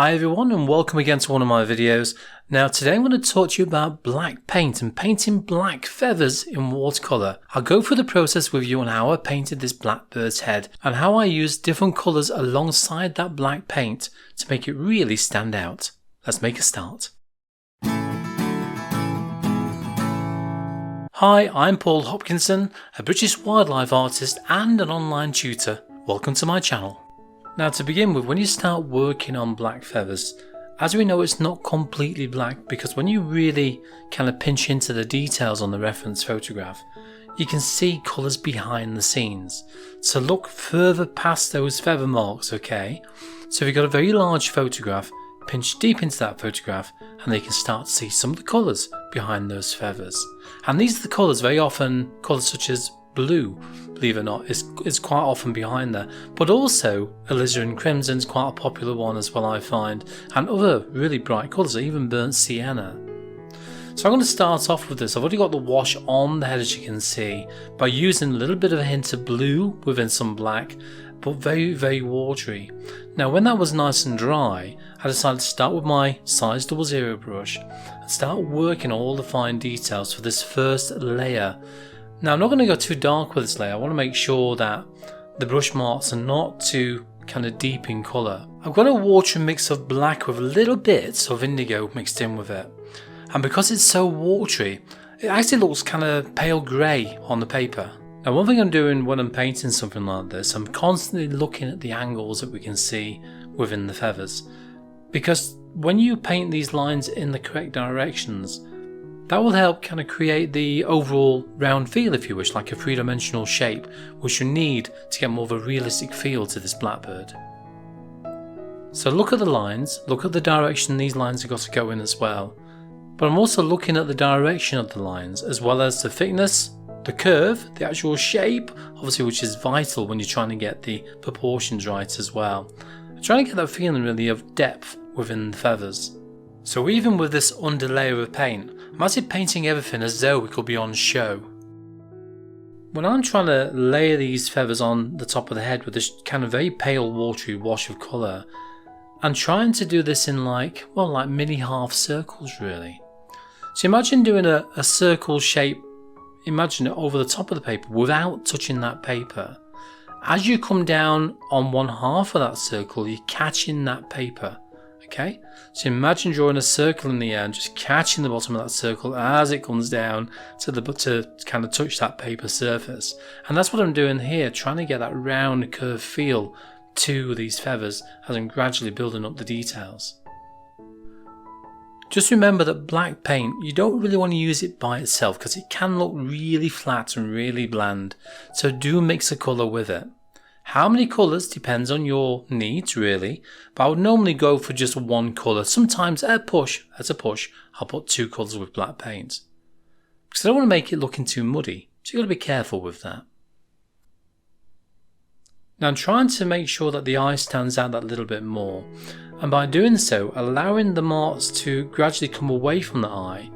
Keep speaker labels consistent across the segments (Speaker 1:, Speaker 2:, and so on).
Speaker 1: Hi everyone and welcome again to one of my videos. Now today I'm going to talk to you about black paint and painting black feathers in watercolour. I'll go through the process with you on how I painted this blackbird's head and how I used different colours alongside that black paint to make it really stand out. Let's make a start. Hi, I'm Paul Hopkinson, a British wildlife artist and an online tutor. Welcome to my channel. Now to begin with, when you start working on black feathers, as we know it's not completely black because when you really kind of pinch into the details on the reference photograph, you can see colours behind the scenes. So look further past those feather marks, okay? So if you've got a very large photograph, pinch deep into that photograph and they can start to see some of the colours behind those feathers. And these are the colours, very often colours such as blue, believe it or not, is quite often behind there, but also alizarin crimson is quite a popular one as well, I find, and other really bright colours, even burnt sienna. So I'm going to start off with this. I've already got the wash on the head, as you can see, by using a little bit of a hint of blue within some black, but very watery. Now when that was nice and dry, I decided to start with my size 00 brush and start working all the fine details for this first layer. Now I'm not going to go too dark with this layer. I want to make sure that the brush marks are not too kind of deep in colour. I've got a watery mix of black with little bits of indigo mixed in with it. And because it's so watery, it actually looks kind of pale grey on the paper. Now one thing I'm doing when I'm painting something like this, I'm constantly looking at the angles that we can see within the feathers. Because when you paint these lines in the correct directions, that will help kind of create the overall round feel, if you wish, like a three-dimensional shape, which you need to get more of a realistic feel to this blackbird. So look at the lines, look at the direction these lines have got to go in as well. But I'm also looking at the direction of the lines, as well as the thickness, the curve, the actual shape, obviously, which is vital when you're trying to get the proportions right as well. I'm trying to get that feeling really of depth within the feathers. So even with this underlayer of paint, I'm actually painting everything as though it could be on show. When I'm trying to layer these feathers on the top of the head with this kind of very pale watery wash of colour, I'm trying to do this in like mini half circles really. So imagine doing a circle shape, imagine it over the top of the paper without touching that paper. As you come down on one half of that circle, you're catching that paper. Okay, so imagine drawing a circle in the air and just catching the bottom of that circle as it comes down to kind of touch that paper surface. And that's what I'm doing here, trying to get that round curved feel to these feathers as I'm gradually building up the details. Just remember that black paint, you don't really want to use it by itself because it can look really flat and really bland. So do mix a colour with it. How many colours depends on your needs really, but I would normally go for just one colour. Sometimes as a push, I'll put two colours with black paint. Because I don't want to make it looking too muddy, so you've got to be careful with that. Now I'm trying to make sure that the eye stands out that little bit more, and by doing so, allowing the marks to gradually come away from the eye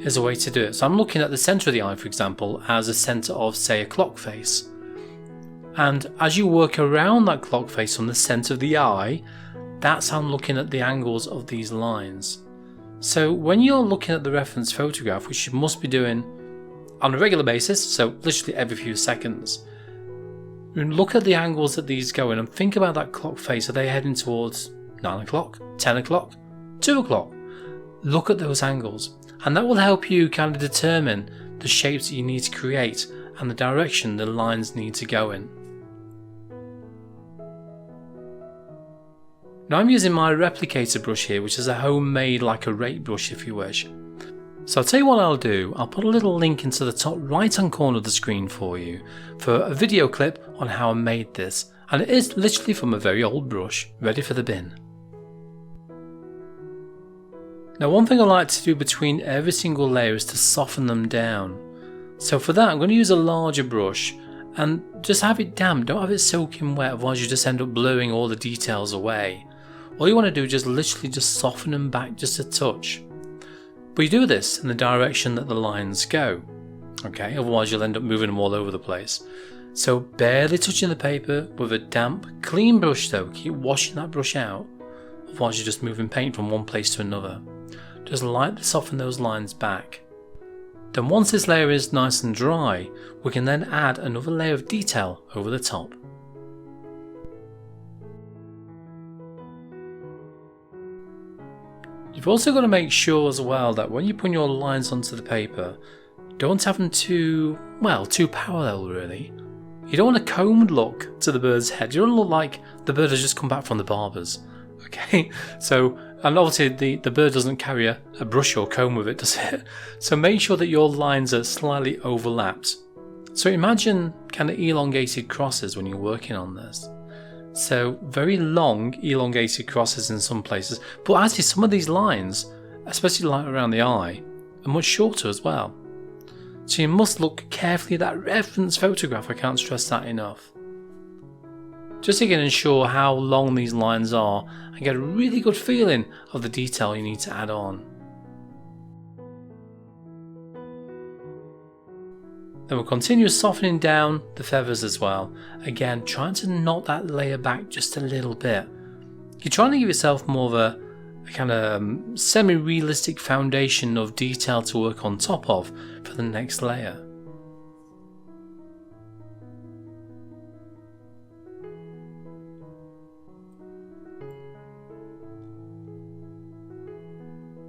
Speaker 1: is a way to do it. So I'm looking at the centre of the eye, for example, as a centre of, say, a clock face. And as you work around that clock face on the centre of the eye, that's how I'm looking at the angles of these lines. So when you're looking at the reference photograph, which you must be doing on a regular basis, so literally every few seconds, look at the angles that these go in and think about that clock face. Are they heading towards 9 o'clock, 10 o'clock, 2 o'clock? Look at those angles, and that will help you kind of determine the shapes that you need to create and the direction the lines need to go in. Now I'm using my replicator brush here, which is a homemade, like a rake brush if you wish. So I'll tell you what I'll do, I'll put a little link into the top right hand corner of the screen for you for a video clip on how I made this, and it is literally from a very old brush, ready for the bin. Now one thing I like to do between every single layer is to soften them down. So for that I'm going to use a larger brush and just have it damp, don't have it soaking wet, otherwise you just end up blurring all the details away. All you want to do is just literally just soften them back just a touch. But you do this in the direction that the lines go, okay, otherwise you'll end up moving them all over the place. So barely touching the paper with a damp, clean brush though, keep washing that brush out. otherwise you're just moving paint from one place to another. Just lightly soften those lines back. Then once this layer is nice and dry, we can then add another layer of detail over the top. You've also got to make sure as well that when you put your lines onto the paper, don't have them too parallel really. You don't want a combed look to the bird's head. You don't look like the bird has just come back from the barber's. Okay, so, and obviously the bird doesn't carry a brush or comb with it, does it? So make sure that your lines are slightly overlapped. So imagine kind of elongated crosses when you're working on this. So very long elongated crosses in some places, but actually some of these lines, especially like around the eye, are much shorter as well. So you must look carefully at that reference photograph, I can't stress that enough. Just to ensure how long these lines are and get a really good feeling of the detail you need to add on. Then we'll continue softening down the feathers as well. Again, trying to knot that layer back just a little bit. You're trying to give yourself more of a kind of semi-realistic foundation of detail to work on top of for the next layer.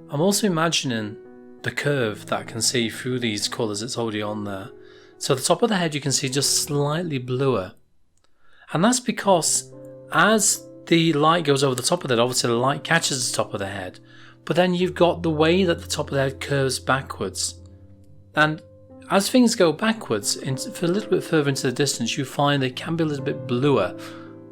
Speaker 1: I'm also imagining the curve that I can see through these colours that's already on there. So the top of the head you can see just slightly bluer. And that's because as the light goes over the top of it, obviously the light catches the top of the head, but then you've got the way that the top of the head curves backwards. And as things go backwards, for a little bit further into the distance, you find they can be a little bit bluer.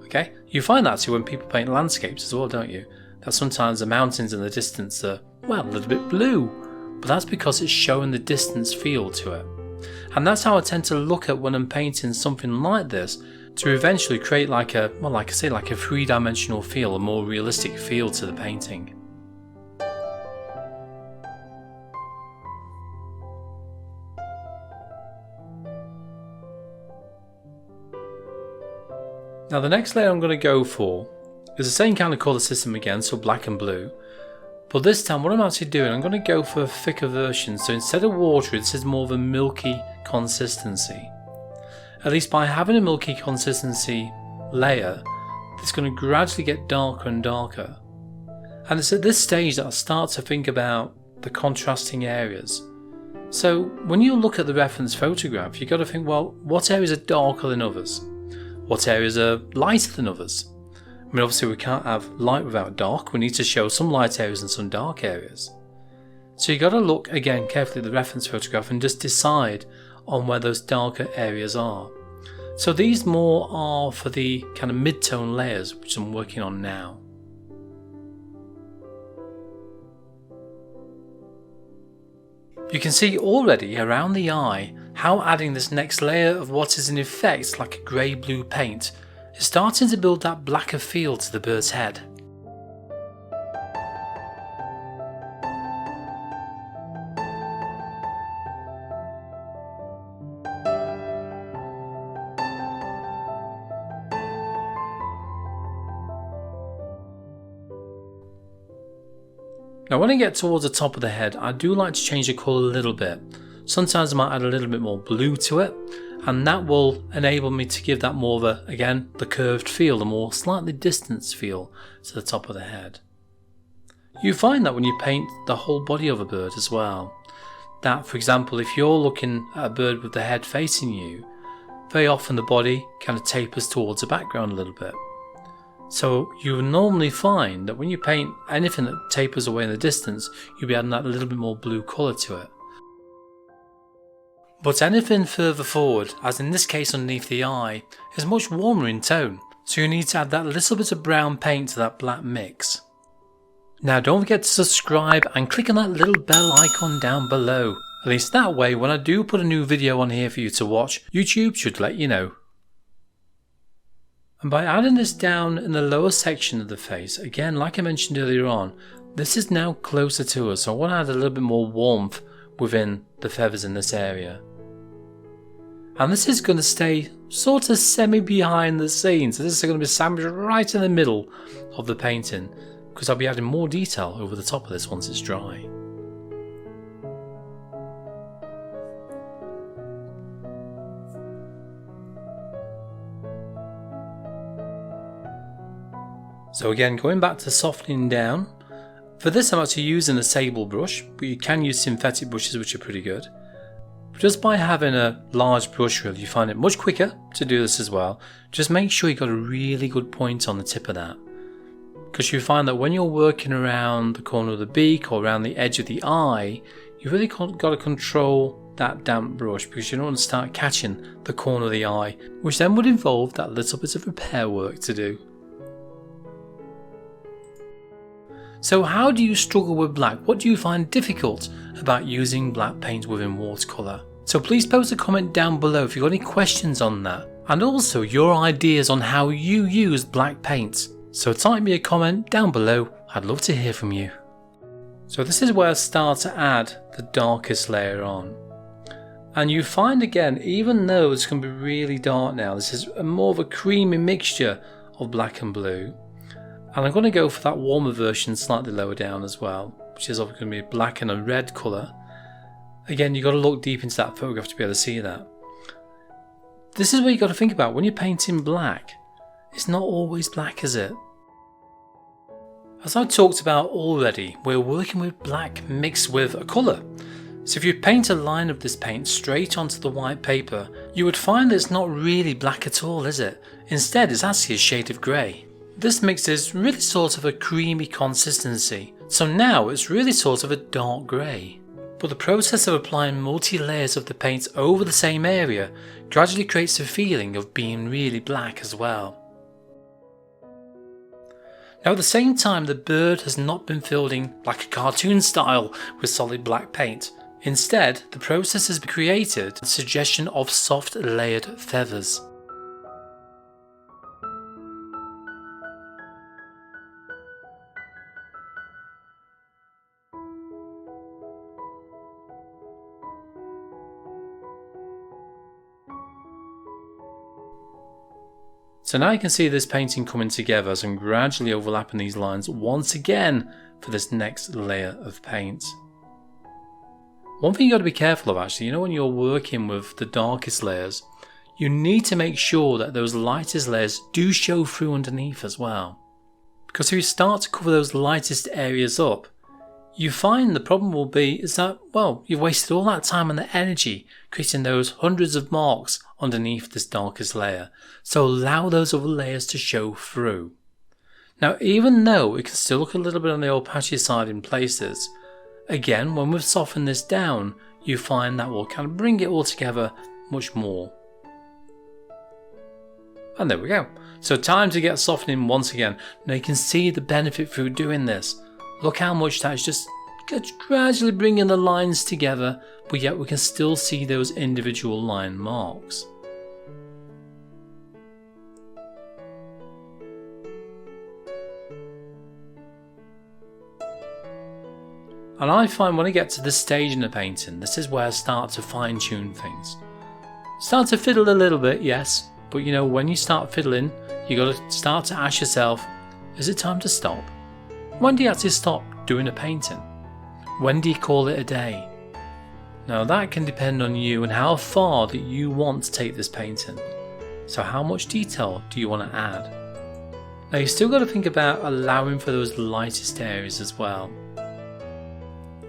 Speaker 1: Okay? You find that too when people paint landscapes as well, don't you? That sometimes the mountains in the distance are, well, a little bit blue, but that's because it's showing the distance feel to it. And that's how I tend to look at when I'm painting something like this, to eventually create like a, well, like I say, like a three-dimensional feel, a more realistic feel to the painting. Now the next layer I'm going to go for is the same kind of colour system again, so black and blue. But this time what I'm actually doing, I'm going to go for a thicker version, so instead of watery this is more of a milky consistency. At least by having a milky consistency layer, it's going to gradually get darker and darker. And it's at this stage that I start to think about the contrasting areas. So when you look at the reference photograph, you've got to think, well, what areas are darker than others? What areas are lighter than others? I mean, obviously we can't have light without dark, we need to show some light areas and some dark areas. So you've got to look again carefully at the reference photograph and just decide on where those darker areas are. So these more are for the kind of mid-tone layers which I'm working on now. You can see already around the eye how adding this next layer of what is in effect like a grey-blue paint is starting to build that blacker feel to the bird's head. Now when I get towards the top of the head, I do like to change the colour a little bit. Sometimes I might add a little bit more blue to it, and that will enable me to give that more of a, again, the curved feel, the more slightly distanced feel to the top of the head. You find that when you paint the whole body of a bird as well, that for example if you're looking at a bird with the head facing you, very often the body kind of tapers towards the background a little bit. So you will normally find that when you paint anything that tapers away in the distance, you'll be adding that a little bit more blue colour to it. But anything further forward, as in this case underneath the eye, is much warmer in tone, so you need to add that little bit of brown paint to that black mix. Now don't forget to subscribe and click on that little bell icon down below. At least that way when I do put a new video on here for you to watch, YouTube should let you know. And by adding this down in the lower section of the face, again like I mentioned earlier on, this is now closer to us, so I want to add a little bit more warmth within the feathers in this area. And this is going to stay sort of semi behind the scenes, so this is going to be sandwiched right in the middle of the painting. because I'll be adding more detail over the top of this once it's dry. So again, going back to softening down, for this I'm actually using a sable brush, but you can use synthetic brushes which are pretty good. But just by having a large brush reel, you find it much quicker to do this as well. Just make sure you've got a really good point on the tip of that, because you find that when you're working around the corner of the beak or around the edge of the eye, you've really got to control that damp brush, because you don't want to start catching the corner of the eye, which then would involve that little bit of repair work to do. So how do you struggle with black? What do you find difficult about using black paint within watercolour? So please post a comment down below if you've got any questions on that, and also your ideas on how you use black paint. So type me a comment down below, I'd love to hear from you. So this is where I start to add the darkest layer on. And you find again, even though it's going to be really dark now, this is more of a creamy mixture of black and blue. And I'm going to go for that warmer version slightly lower down as well, which is obviously going to be a black and a red colour. Again, you've got to look deep into that photograph to be able to see that. This is what you've got to think about when you're painting black. It's not always black, is it? As I talked about already, we're working with black mixed with a colour. So if you paint a line of this paint straight onto the white paper, you would find that it's not really black at all, is it? Instead, it's actually a shade of grey. This mix is really sort of a creamy consistency, so now it's really sort of a dark grey. But the process of applying multi-layers of the paint over the same area gradually creates a feeling of being really black as well. Now at the same time, the bird has not been filled in like a cartoon style with solid black paint. Instead, the process has created the suggestion of soft layered feathers. So now you can see this painting coming together as I'm gradually overlapping these lines once again for this next layer of paint. One thing you've got to be careful of actually, when you're working with the darkest layers, you need to make sure that those lightest layers do show through underneath as well. Because if you start to cover those lightest areas up, you find the problem will be is that, well, you've wasted all that time and the energy creating those hundreds of marks underneath this darkest layer. So allow those other layers to show through. Now, even though it can still look a little bit on the old patchy side in places, again, when we've softened this down, you find that will kind of bring it all together much more. And there we go. So time to get softening once again. Now you can see the benefit through doing this. Look how much that is just gradually bringing the lines together, but yet we can still see those individual line marks. And I find when I get to this stage in the painting, this is where I start to fine tune things. Start to fiddle a little bit, yes, but when you start fiddling, you got to start to ask yourself, is it time to stop? When do you actually stop doing a painting? When do you call it a day? Now that can depend on you and how far that you want to take this painting. So how much detail do you want to add? Now you still got to think about allowing for those lightest areas as well.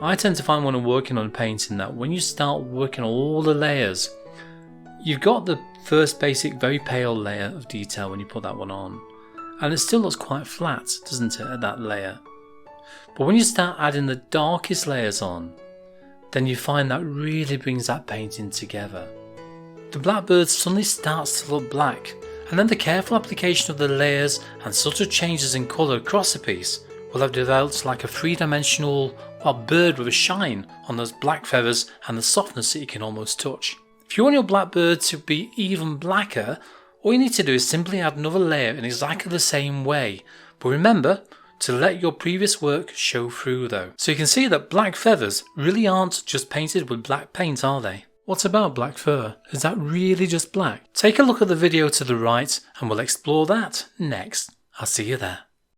Speaker 1: I tend to find when I'm working on a painting that when you start working all the layers, you've got the first basic very pale layer of detail when you put that one on. And it still looks quite flat, doesn't it, at that layer? But when you start adding the darkest layers on, then you find that really brings that painting together. The blackbird suddenly starts to look black, and then the careful application of the layers and subtle changes in colour across the piece will have developed like a three-dimensional bird with a shine on those black feathers and the softness that you can almost touch. If you want your blackbird to be even blacker, all you need to do is simply add another layer in exactly the same way, but remember to let your previous work show through though. So you can see that black feathers really aren't just painted with black paint, are they? What about black fur? Is that really just black? Take a look at the video to the right and we'll explore that next. I'll see you there.